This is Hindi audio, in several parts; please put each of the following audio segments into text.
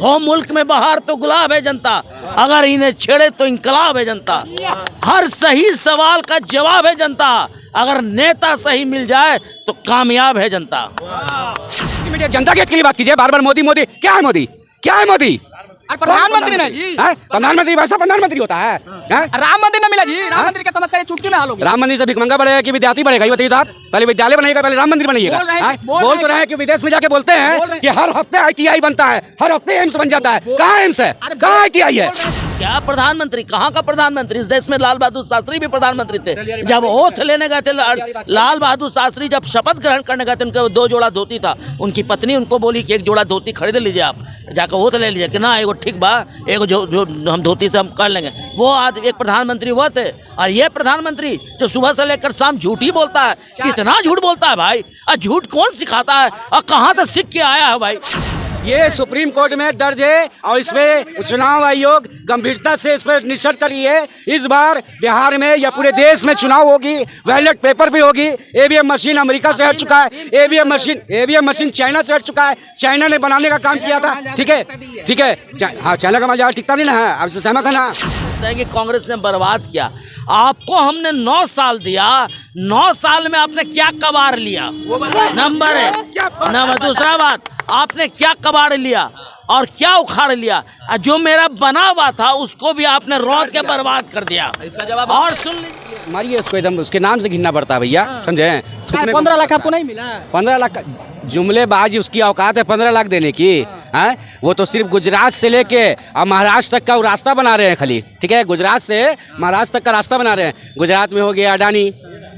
हो मुल्क में बहार तो गुलाब है जनता, अगर इन्हें छेड़े तो इनकलाब है जनता। हर सही सवाल का जवाब है जनता, अगर नेता सही मिल जाए तो कामयाब है जनता। मीडिया जनता के हित के लिए बात कीजिए, बार बार मोदी मोदी। क्या है मोदी? क्या है मोदी? प्रधानमंत्री ना जी, प्रधानमंत्री वैसा प्रधानमंत्री होता है? राम मंदिर ना मिला जी, राम मंदिर का समस्या चुटकी में हल होगी। राम मंदिर से भिखमंगा बढ़ेगा कि विद्यार्थी बढ़ेगा? ये बताइए तो आप। पहले विद्यालय बनेगा, पहले राम मंदिर बनेगा। बोल तो रहे हैं कि विदेश में जाके बोलते हैं कि हर हफ्ते ITI बनता है, हर हफ्ते एम्स बन जाता है। कहाँ एम्स है? कहाँ ITI है? क्या प्रधानमंत्री? कहाँ का प्रधानमंत्री? इस देश में लाल बहादुर शास्त्री भी प्रधानमंत्री थे। जब ओथ लेने गए थे लाल बहादुर शास्त्री, जब शपथ ग्रहण करने गए थे, उनके 2 जोड़ा धोती था। उनकी पत्नी उनको बोली कि 1 जोड़ा धोती खरीद लीजिए, आप जाकर ओथ ले लीजिए कि ना एगो ठीक बा, एगो जो हम धोती से हम कर लेंगे। वो आज एक प्रधानमंत्री हुआ थे। और ये प्रधानमंत्री जो सुबह से लेकर शाम झूठ ही बोलता है। कितना झूठ बोलता है भाई, और झूठ कौन सिखाता है और कहाँ से सीख के आया है भाई? ये सुप्रीम कोर्ट में दर्ज है और इसमें चुनाव आयोग गंभीरता से इस पर निष्कर्ष करी है। इस बार बिहार में या पूरे देश में चुनाव होगी, बैलेट पेपर भी होगी। EVM मशीन अमेरिका से हट चुका है, EVM मशीन चाइना से हट चुका है। चाइना ने बनाने का काम किया था। ठीक है हाँ, चाइना का मजा टिकता नहीं ना है, आपसे सहमत है ना? कि कांग्रेस ने बर्बाद किया। आपको हमने 9 साल दिया, 9 साल में आपने क्या कबाड़ लिया? नंबर है। दूसरा बात, आपने क्या कबाड़ लिया और क्या उखाड़ लिया? जो मेरा बना हुआ था उसको भी आपने रौद के बर्बाद कर दिया। इसका जवाब और सुन लीजिए। मारिए इसको, एकदम उसके नाम से घिनना पड़ता है भैया, समझे? 15 लाख आपको नहीं मिला? 15 लाख जुमलेबाजी उसकी औकात है 15 लाख देने की? हैं? वो तो सिर्फ गुजरात से लेके और महाराष्ट्र तक का वो रास्ता बना रहे हैं खाली। ठीक है, गुजरात से महाराष्ट्र तक का रास्ता बना रहे हैं। गुजरात में हो गया अडानी,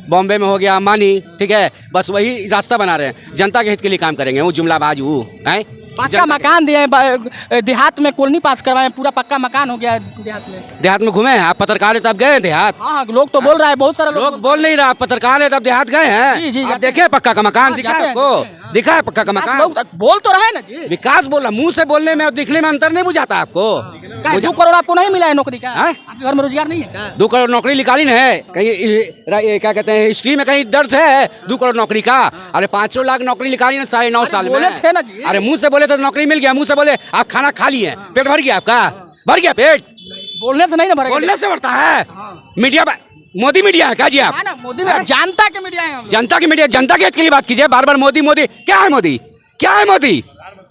बॉम्बे में हो गया अंबानी। ठीक है, बस वही रास्ता बना रहे हैं। जनता के हित के लिए काम करेंगे वो जुमलाबाज। वो हैं पक्का मकान दिए, देहात में कॉलोनी पास करवाए, पूरा पक्का मकान हो गया देहात में। देहात में घूमे हैं आप? पत्रकार है तब गए हैं देहात? हाँ, लोग तो बोल रहा है, बहुत सारे लोग बोल नहीं रहा। पत्रकार है तब देहात गए हैं? जी, आप देखे पक्का का मकान? दिखा है आपको? दिखा है पक्का का मकान? बोल तो रहे ना जी। विकास बोला, मुंह से बोलने में और दिखने में अंतर नहीं बुझाता आपको? 2 करोड़ आपको नहीं मिला है नौकरी का? आपके घर में रोजगार नहीं है क्या? 2 करोड़ नौकरी निकाली न है कहीं, क्या कहते हैं, हिस्ट्री में कहीं दर्ज है 2 करोड़ नौकरी का? अरे 500 लाख नौकरी निकाली ना 9.5 साल में। थे ना जी। अरे मुंह से बोले तो नौकरी मिल गया, मुंह से बोले आप खाना खा लिए, पेट भर गया आपका? भर गया पेट? बोलने से नहीं ना भरेगा। बोलने से बढ़ता है। मीडिया मोदी मीडिया है क्या जी आप? मोदी जनता के मीडिया है। जनता की मीडिया, जनता के हित के लिए बात कीजिए, बार बार मोदी मोदी। क्या है मोदी? क्या है मोदी?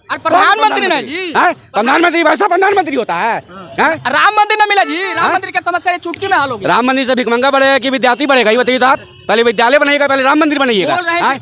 प्रधानमंत्री ना जी, प्रधानमंत्री वैसा प्रधानमंत्री होता है? राम मंदिर ना मिला जी, राम मंदिर का समस्या चुटकी में हल होगी। राम मंदिर से भिखमंगा बढ़ेगा कि विद्यार्थी बढ़ेगा? ये बताइए तो आप। पहले विद्यालय बनेगा, पहले राम मंदिर बनेगा।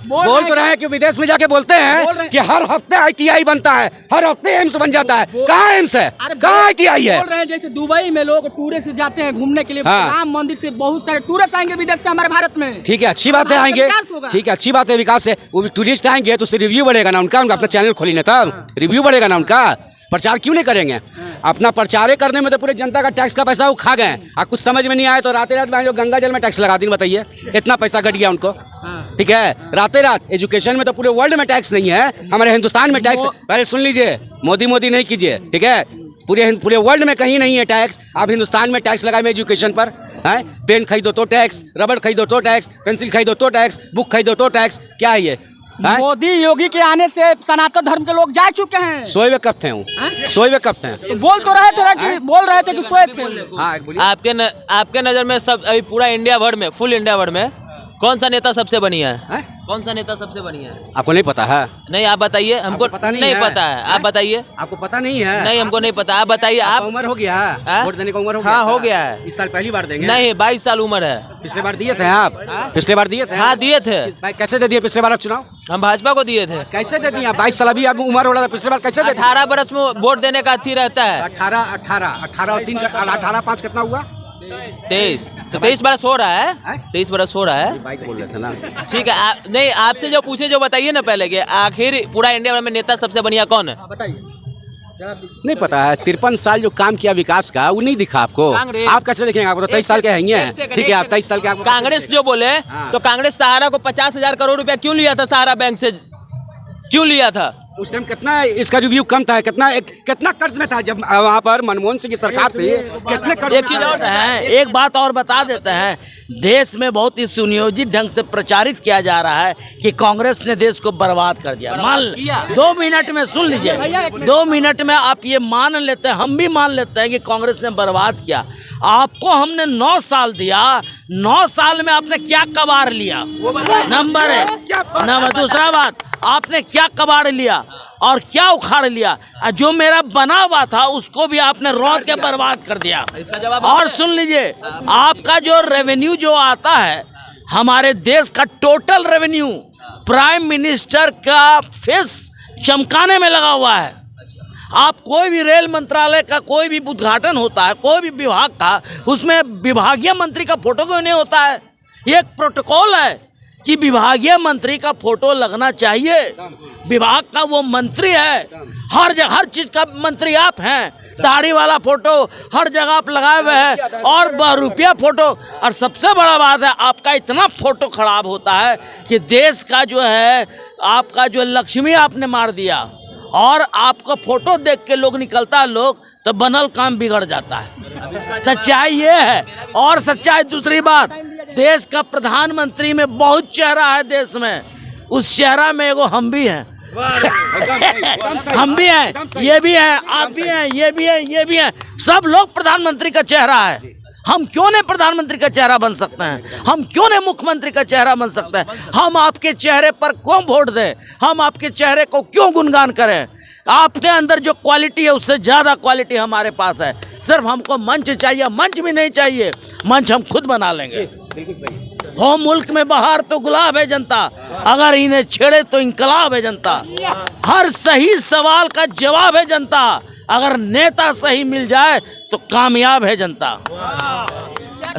बोल तो रहे हैं कि विदेश में जाके बोलते हैं कि हर हफ्ते ITI बनता है, हर हफ्ते एम्स बन जाता है। कहाँ एम्स है? कहाँ ITI है? बोल रहे हैं जैसे दुबई में लोग टूरिस्ट जाते हैं घूमने के लिए, राम मंदिर से बहुत सारे टूरिस्ट आएंगे विदेश से हमारे भारत में। ठीक है, अच्छी बात है, आएंगे। ठीक है, अच्छी बात है, विकास है। वो भी टूरिस्ट आएंगे तो उससे रिव्यू बढ़ेगा ना उनका अपना चैनल खोली ना, तब रिव्यू बढ़ेगा ना उनका। प्रचार क्यों नहीं करेंगे? अपना प्रचार करने में तो पूरे जनता का टैक्स का पैसा वो खा गए। आप कुछ समझ में नहीं आए तो रातें रात जो गंगा जल में टैक्स लगा दी, बताइए इतना पैसा घट गया उनको। ठीक है, रातें रात एजुकेशन में तो पूरे वर्ल्ड में टैक्स नहीं है, हमारे हिंदुस्तान में टैक्स। पहले सुन लीजिए, मोदी मोदी नहीं कीजिए। ठीक है, पूरे वर्ल्ड में कहीं नहीं है टैक्स। आप हिंदुस्तान में टैक्स लगाए एजुकेशन पर। है, पेन खरीदो तो टैक्स, रबड़ खरीदो तो टैक्स, पेंसिल खरीदो तो टैक्स, बुक खरीदो तो टैक्स। क्या है ये? मोदी योगी के आने से सनातन धर्म के लोग जा चुके हैं। सोए हुए कब थे? सोए हुए कब थे? बोल तो रहे थे कि सोए थे। आपके नजर में सब अभी पूरा इंडिया भर में, फुल इंडिया भर में कौन सा नेता सबसे बढ़िया है? कौन सा नेता सबसे बढ़िया है? आपको नहीं पता है? नहीं, आप बताइए। हमको पता नहीं पता है, आप बताइए। आपको पता नहीं है? नहीं, हमको नहीं पता, आप बताइए। आप उम्र हो गया है? वोट देने का उम्र हो गया? हाँ, हो गया है। इस साल पहली बार देंगे? नहीं, 22 साल उम्र है। पिछले बार दिए थे आप? पिछले बार दिए थे? हाँ, दिए थे। कैसे दे दिए पिछले बार आप चुनाव? हम भाजपा को दिए थे। कैसे दे दिए? 22 साल अभी आपको उम्र हो रहा था, पिछले बार कैसे दे? 18 बरस में वोट देने का अथी रहता है। 18 और 3 18 5 कितना हुआ? 23 बरस हो रहा है। 23 बरस हो रहा है। 22 बोल रहे थे ना? ठीक है, नहीं, आपसे जो पूछे जो बताइए ना पहले कि आखिर पूरा इंडिया में नेता सबसे बढ़िया कौन है? बताइए। नहीं पता है। 53 साल जो काम किया विकास का वो नहीं दिखा आपको? आप कैसे देखेंगे? आपको तो 23 साल के हैं। ठीक है, आप 23 साल के। आपको कांग्रेस जो बोले तो कांग्रेस सहारा को 50,000 करोड़ रुपया क्यों लिया था? सहारा बैंक से क्यों लिया था? उस टाइम कितना इसका रिव्यू कम था, कितना कर्ज में था जब वहाँ पर मनमोहन सिंह की सरकार थी, कितने कर्ज। एक चीज और है, एक बात और बता देते हैं, देश में बहुत ही सुनियोजित ढंग से प्रचारित किया जा रहा है कि कांग्रेस ने देश को बर्बाद कर दिया। मान 2 मिनट में सुन लीजिए, 2 मिनट में आप ये मान लेते हैं, हम भी मान लेते हैं कि कांग्रेस ने बर्बाद किया। आपको हमने 9 साल दिया, 9 साल में आपने क्या कबाड़ लिया, नंबर है। नंबर दूसरा बात, आपने क्या कबाड़ लिया और क्या उखाड़ लिया? जो मेरा बना हुआ था उसको भी आपने रौंद के बर्बाद कर दिया। और सुन लीजिए, आपका जो रेवेन्यू जो आता है, हमारे देश का टोटल रेवेन्यू प्राइम मिनिस्टर का फेस चमकाने में लगा हुआ है। आप कोई भी रेल मंत्रालय का कोई भी उद्घाटन होता है, कोई भी विभाग का, उसमें विभागीय मंत्री का फोटो क्यों नहीं होता है? ये एक प्रोटोकॉल है कि विभागीय मंत्री का फोटो लगना चाहिए। विभाग का वो मंत्री है, हर जगह हर चीज का मंत्री आप हैं। दाढ़ी वाला फोटो हर जगह आप लगाए हुए हैं और बहुरूपिया फोटो। और सबसे बड़ा बात है, आपका इतना फोटो खराब होता है कि देश का जो है, आपका जो लक्ष्मी आपने मार दिया। और आपका फोटो देख के लोग निकलता है, लोग तो बनल काम बिगड़ जाता है। सच्चाई ये है। और सच्चाई दूसरी बात, देश का प्रधानमंत्री में बहुत चेहरा है देश में, उस चेहरा में एगो हम भी हैं। हम भी हैं, ये भी हैं, आप भी हैं, ये भी हैं, ये भी हैं। सब लोग प्रधानमंत्री का चेहरा है। हम क्यों नहीं प्रधानमंत्री का चेहरा बन सकते हैं? हम क्यों नहीं मुख्यमंत्री का चेहरा बन सकते हैं? हम आपके चेहरे पर क्यों वोट दें? हम आपके चेहरे को क्यों गुणगान करें? आपके अंदर जो क्वालिटी है उससे ज़्यादा क्वालिटी हमारे पास है। सिर्फ हमको मंच चाहिए, मंच भी नहीं चाहिए, मंच हम खुद बना लेंगे। बिल्कुल सही। हो मुल्क में बहार तो गुलाब है जनता, अगर इन्हें छेड़े तो इनकलाब है जनता। हर सही सवाल का जवाब है जनता, अगर नेता सही मिल जाए तो कामयाब है जनता।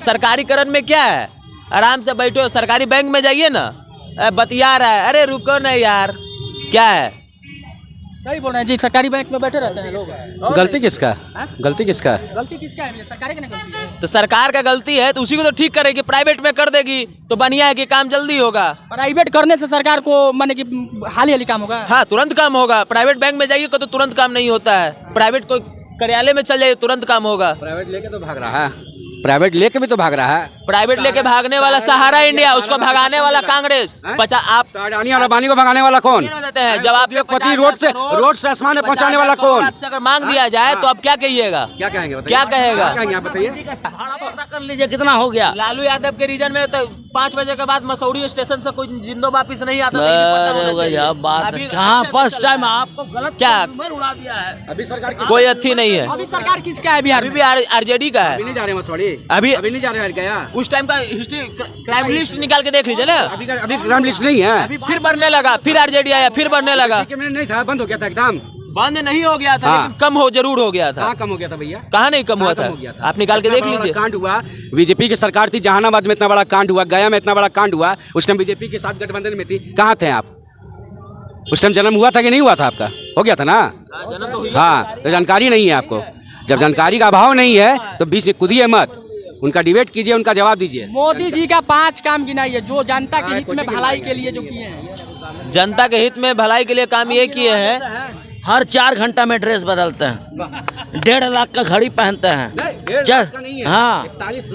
सरकारीकरण में क्या है? आराम से बैठो, सरकारी बैंक में जाइए ना, बतिया रहा है, अरे रुको ना यार, क्या है? सही बोल रहे हैं जी, सरकारी बैंक में बैठे रहते हैं लोग। गलती किसका? गलती किसका? गलती किसका है? सरकार की ना गलती है। तो सरकार का गलती है तो उसी को तो ठीक करेगी। प्राइवेट में कर देगी तो बढ़िया है कि काम जल्दी होगा। प्राइवेट करने से सरकार को माने कि हाल ही काम होगा। हाँ, तुरंत काम होगा। प्राइवेट बैंक में जाइए तो तुरंत काम नहीं होता है। प्राइवेट को कार्यालय में चल जाइए, तुरंत काम होगा। प्राइवेट लेके तो भाग रहा है, प्राइवेट लेके भी तो भाग रहा है। प्राइवेट लेके भागने वाला सहारा इंडिया, उसको भगाने वाला कांग्रेस। आप अडानी और अंबानी को भगाने वाला कौन? रहते हैं जब आप पति रोड से आसमान में पहुंचाने वाला कौन? आपसे अगर मांग दिया जाए तो आप क्या कहिएगा? क्या कहेंगे? क्या कहेगा? आप बताइए। भाड़ा पता कर लीजिए कितना हो गया। लालू यादव के रीजन में तो 5 बजे के बाद मसौड़ी स्टेशन से कोई जिंदो वापिस नहीं आता था, ये भी पता होना चाहिए। बात अभी कहाँ फर्स्ट टाइम आपको गलत क्या? उड़ा दिया है। अभी सरकार कोई अच्छी नहीं है। अभी सरकार किसका है बिहार अभी में? भी आरजेडी का है। नहीं जा रहे मसौड़ी, अभी नहीं जा रहे गया। उस टाइम का हिस्ट्री क्राइम लिस्ट निकाल के देख लीजिए ना। अभी क्राइम लिस्ट नहीं है। अभी फिर बढ़ने लगा, फिर आरजेडी आया, फिर बढ़ने लगा। नहीं था, बंद हो गया था एकदम। बंद नहीं हो गया था, हाँ। लेकिन कम हो जरूर हो गया था। कहाँ कम हो गया था भैया? कहाँ नहीं कम हुआ था? आप निकाल के देख लीजिए। कांड हुआ, बीजेपी की सरकार थी, जहानाबाद में इतना बड़ा कांड हुआ, गया में इतना बड़ा कांड हुआ, उस टाइम बीजेपी के साथ गठबंधन में थी, कहाँ थे आप? उस टाइम जन्म हुआ था कि नहीं हुआ था आपका? हो गया था ना। हाँ, तो जानकारी नहीं है आपको। जब जानकारी का अभाव नहीं है तो बीच में कूदिए मत, उनका डिबेट कीजिए, उनका जवाब दीजिए। मोदी जी का 5 काम गिनाइए जो जनता के हित में भलाई के लिए जो किए हैं। जनता के हित में भलाई के लिए काम ये किए हैं। हर 4 घंटा में ड्रेस बदलते हैं, 1.5 लाख का घड़ी पहनते हैं।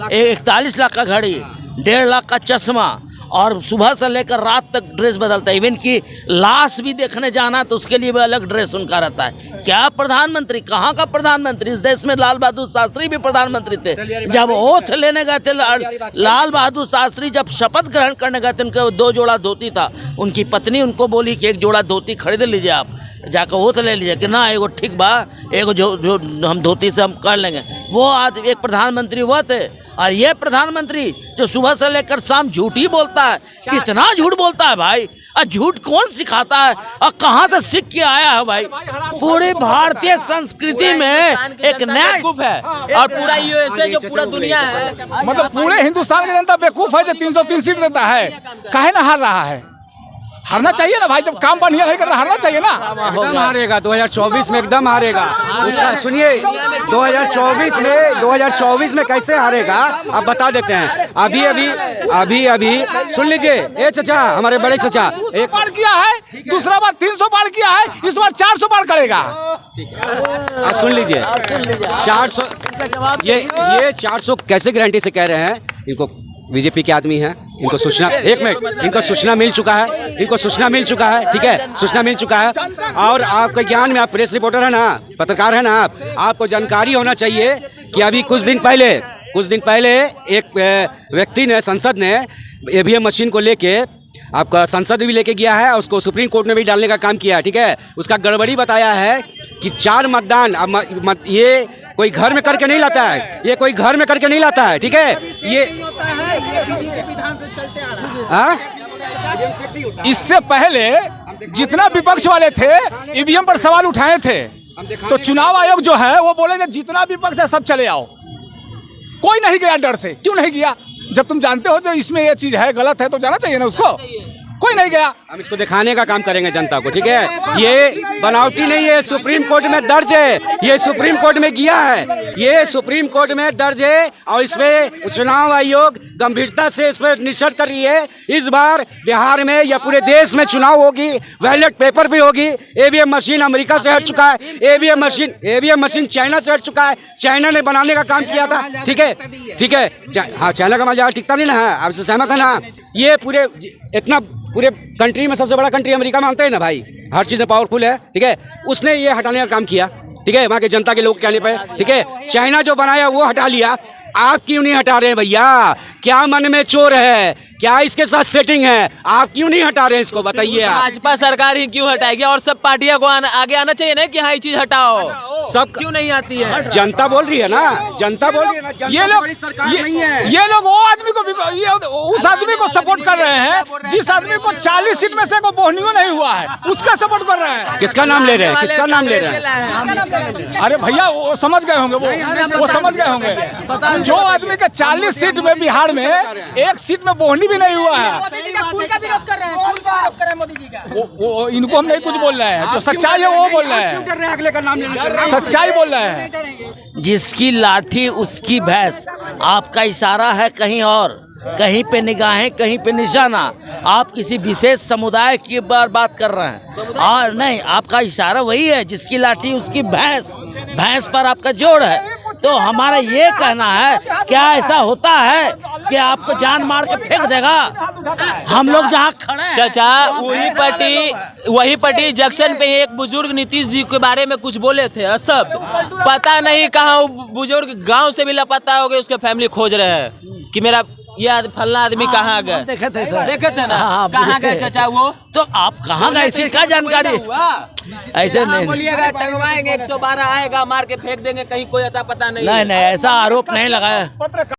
41 लाख का घड़ी, 1.5 लाख का चश्मा, और सुबह से लेकर रात तक ड्रेस बदलता है। इवन की लाश भी देखने जाना तो उसके लिए भी अलग ड्रेस उनका रहता है। क्या प्रधानमंत्री? कहाँ का प्रधानमंत्री? इस देश में लाल बहादुर शास्त्री भी प्रधानमंत्री थे। जब ओथ लेने गए थे, लाल बहादुर शास्त्री जब शपथ ग्रहण करने गए थे, उनके 2 जोड़ा धोती था। उनकी पत्नी उनको बोली कि 1 जोड़ा धोती खरीद लीजिए, आप जाकर ओथ ले लीजिए कि ना एगो ठीक बा, एगो जो हम धोती से हम कर लेंगे। वो आज एक प्रधानमंत्री हुआ थे। और ये प्रधानमंत्री जो सुबह से लेकर शाम झूठ ही बोलता है, कितना झूठ बोलता है भाई। और झूठ कौन सिखाता है और कहाँ से सीख के आया है भाई? पूरी भारतीय संस्कृति में एक नया है, और पूरा यूएसए जो पूरा दुनिया है, मतलब पूरे हिंदुस्तान की जनता बेवकूफ है जो 303 सीट देता है। काहे ना हार रहा है? हारना चाहिए ना भाई, जब काम बढ़िया नहीं कर रहा हारना चाहिए ना। एकदम हारेगा 2024 में, एकदम हारेगा उसका। सुनिए 2024 में कैसे हारेगा आप बता देते हैं। अभी सुन लीजिए, ए चचा, हमारे बड़े चचा, एक बार किया है, दूसरा बार 300 बार किया है, इस बार 400 बार करेगा। आप सुन लीजिए 400, ये 400 कैसे गारंटी से कह रहे हैं? इनको बीजेपी के आदमी हैं, इनको सूचना, एक मिनट, इनको सूचना मिल चुका है, ठीक है, सूचना मिल चुका है। और आपके ज्ञान में, आप प्रेस रिपोर्टर है ना, पत्रकार है ना, आपको जानकारी होना चाहिए कि अभी कुछ दिन पहले एक व्यक्ति ने, संसद ने ईवीएम मशीन को लेके, आपका संसद भी लेके गया है, उसको सुप्रीम कोर्ट में भी डालने का काम किया है, ठीक है। उसका गड़बड़ी बताया है कि 4 मतदान, ये कोई घर में करके नहीं लाता है, ठीक है। ये इससे पहले जितना विपक्ष वाले थे ईवीएम पर सवाल उठाए थे, तो चुनाव आयोग जो है वो बोले जितना विपक्ष है सब चले आओ। कोई नहीं गया डर से। क्यों नहीं गया? जब तुम जानते हो जो इसमें ये चीज है, गलत है, तो जाना चाहिए ना उसको। कोई नहीं गया। हम इसको दिखाने का काम करेंगे जनता को, ठीक है। ये बनावटी नहीं है, सुप्रीम कोर्ट में दर्ज है, ये सुप्रीम कोर्ट में गया है, ये सुप्रीम कोर्ट में दर्ज है। और इसमें चुनाव आयोग गंभीरता से इस पर निष्कर्ष कर रही है। इस बार बिहार में या पूरे देश में चुनाव होगी, बैलेट पेपर भी होगी। ईवीएम मशीन अमेरिका से हट चुका है, ईवीएम मशीन चाइना से हट चुका है, चाइना ने बनाने का काम किया था, ठीक है। हाँ, चाइना का माल टिकता नहीं ना है, आपसे सहमत है ना। ये पूरे कंट्री में सबसे बड़ा कंट्री अमेरिका मानते हैं ना भाई, हर चीज़ में पावरफुल है, ठीक है। उसने ये हटाने का काम किया, ठीक है, वहाँ के जनता के लोग कहने पे, ठीक है। चाइना जो बनाया वो हटा लिया, आप क्यों नहीं हटा रहे हैं भैया? क्या मन में चोर है? क्या इसके साथ सेटिंग है? आप क्यों नहीं हटा रहे हैं इसको, बताइए। भाजपा सरकार ही क्यों हटाएगी? और सब पार्टियों को आगे आना चाहिए ना कि हाँ ये चीज हटाओ। सब क्यों नहीं आती है? जनता बोल रही है ना, ये लोग वो आदमी को, उस आदमी को सपोर्ट कर रहे हैं जिस आदमी को 40 सीट में से को बोहनियो नहीं हुआ है, उसका सपोर्ट कर रहे हैं। किसका नाम ले रहे हैं? अरे भैया वो समझ गए होंगे, वो समझ गए होंगे। जो आदमी के 40 सीट में बिहार में 1 सीट में बोहनी भी नहीं हुआ है, वो इनको हम नहीं कुछ बोल रहे हैं, जो सच्चाई है वो बोल रहे हैं, अगले का नाम लेना, सच्चाई बोल रहे हैं। जिसकी लाठी उसकी भैंस। आपका इशारा है कहीं और, कहीं पे निगाहें, कहीं पे निशाना। आप किसी विशेष समुदाय की बात कर रहे हैं, और नहीं, आपका इशारा वही है, जिसकी लाठी उसकी भैंस। भैंस पर आपका जोड़ है। तो हमारा ये कहना है, क्या ऐसा होता है कि आपको जान मार के फेंक देगा? हम लोग जहाँ खड़े हैं, चाचा, वही पट्टी जंक्शन पे एक बुजुर्ग नीतीश जी के बारे में कुछ बोले थे, सब पता नहीं कहाँ बुजुर्ग गांव से भी लापता हो गए, उसके फैमिली खोज रहे हैं कि मेरा ये फलना आदमी कहाँ गए। देखे थे सर, देखे थे ना, कहाँ गए चाचा वो? तो आप कहाँ गए, इसका जानकारी ऐसे नहीं बोलिएगा, टंगवाएंगे 112 आएगा, मार के फेंक देंगे, कहीं कोई अता पता नहीं। नहीं, ऐसा आरोप नहीं लगाया।